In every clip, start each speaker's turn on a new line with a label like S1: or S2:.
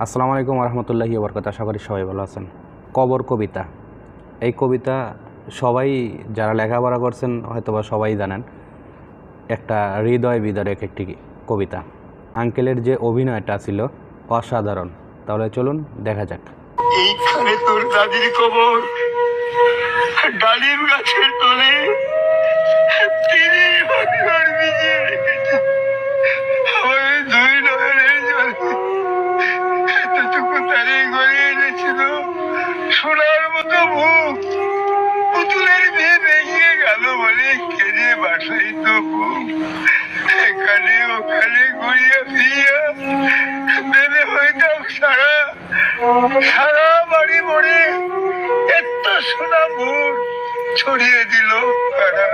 S1: আসসালামু আলাইকুম রহমতুল্লাহি ওয়া বারাকাতুহু। আশা করি সবাই ভালো আছেন। কবর কবিতা, এই কবিতা সবাই যারা লেখাপড়া করছেন হয়তোবা সবাই জানেন। একটা হৃদয় বিদারক একটি কবিতা। আঙ্কেলের যে অভিনয়টা ছিল অসাধারণ। তাহলে চলুন দেখা যাক।
S2: এইখানে তোর দাদির কবর, ডালিম গাছের তলে তিনি ভাবিবার ভিজিয়ে রেখেছে। আমার দুই নয়নের জলে এতটুকু তারে গড়িয়ে এনেছিল সোনার মতো মুখ, পুতুলের মেয়ে ভেঙে গেল বলে কেঁদে বাসাই তো মুখ। এখানে ওখানে ঘুরিয়া ফিরিয়া ভেবে হইতাম সারা সারা বাড়ি মরে এত সোনা মুখ ছড়িয়ে দিল তারা।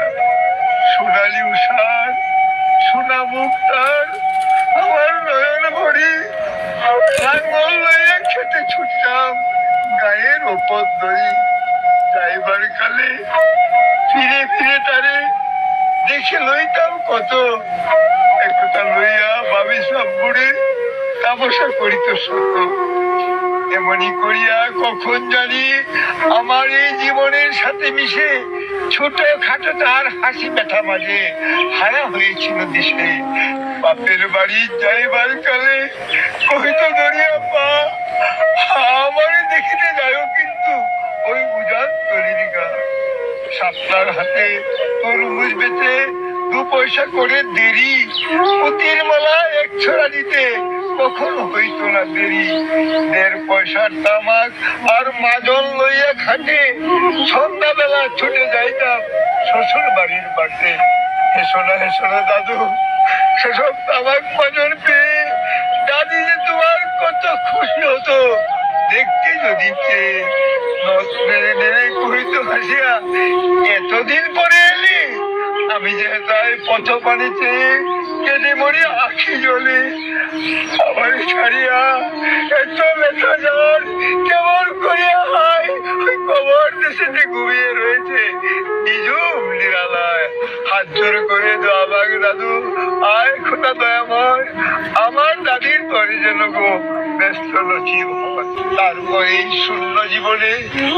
S2: সোনালি উষার সোনা মুখ তার আমার নয়ন ভরি। লাঙ্গল লইয়া খেতে ছুটতাম গায়ের ওপর ধরি। যাইবার কালে ফিরে ফিরে তারে দেখে লইতাম কত। একথা লইয়া ভাবি সব বুড়ে তামসা করিত শত। এমনি করিয়া কখন জানি আমার এই জীবনের সাথে মিশে ছোট খাটো তার হাসি ব্যথা মাঝে হারা হয়েছিল দিশে। বাপের বাড়ি যাইবার কালে কহিত দরিয়া পা আমারে দেখিতে যাও কিন্তু ওই উজান তলির গা। সাপলার হাতে তরমুজ বেচে 2 পয়সা করে দেরি, পুতির মালা 1 ছড়া দিতে কখন হইত না দেরি। 1.5 পয়সার তামাক আর মাজন লইয়া খাটে সন্ধ্যাবেলা ছুটে যাইতাম শ্বশুর বাড়ির বাটে। হেসো না দাদু, সেসব তামাক মাজন পেয়ে দাদি যে তোমার কত খুশি হতো দেখতে যদি পেয়ে। নখ নেড়ে নেড়ে কহিত হাসিয়া, এতদিন পরে এলি। আমি যে তাই পথ পানিতে কেটে মরি আখি জলে। আমার ছাড়িয়া এত ব্যথা যার কেমন করিয়া হয় ওই কবর দেশেতে ঘুমিয়ে রয়েছে নিজুম নিরালায়। হাত জোর করে দেওয়া বাগ দাদু, আয় খোদা দয়াময় আমার দাদির পরে যেন গো ব্যস্ত নচিব। তারপর এই শূন্য জীবনে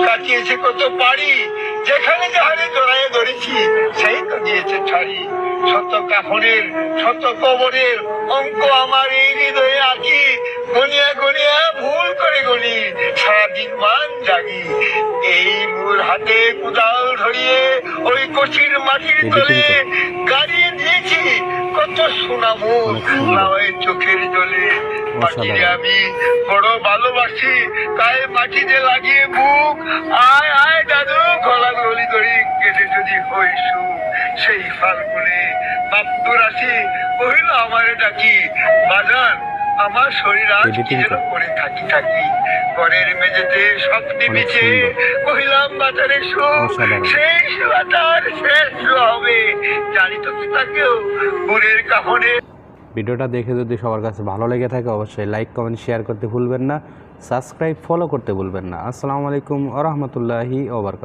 S2: কাটিয়েছে কত পারি, যেখানে যাহারে জড়াইয়ে ধরেছি সেই তো দিয়েছে ছাড়ি। শত কাফনের শত কবরের অঙ্ক আমার এই হৃদয়ে আঁকি, গনিয়া গনিয়া ভুল করে গনি সারাদিন মান জাগি। এই মূল হাতে কুদাল ধরিয়ে ওই কচির মাটির তলে গাড়িয়ে দিয়েছি কত সোনা মুখ লাউয়ের চোখের জলে। মাটিরে আমি বড় ভালোবাসি তাই মাটিতে লাগিয়ে বুক। আয় আয় দাদু গলা গলি ধরি কেটে যদি হই সুখ। সেই ফাল্গুনে বাপ্তুর আসি কহিল আমারে ডাকি, বাজান আমার শরীর আজ কি যেন করে থাকি থাকি। ঘরের মেঝেতে স্বপ্নে বিছে কহিলাম বাজারের সুখ, সেই সেবাটার শেষ হবে জানি তো কি তাকেও বুড়ের কাফনে।
S1: ভিডিওটা দেখে যদি সবার কাছে ভালো লেগে থাকে অবশ্যই লাইক কমেন্ট শেয়ার করতে ভুলবেন না, সাবস্ক্রাইব ফলো করতে ভুলবেন না। আসসালামু আলাইকুম ওয়া রাহমাতুল্লাহি ওয়া বারাকাতুহু।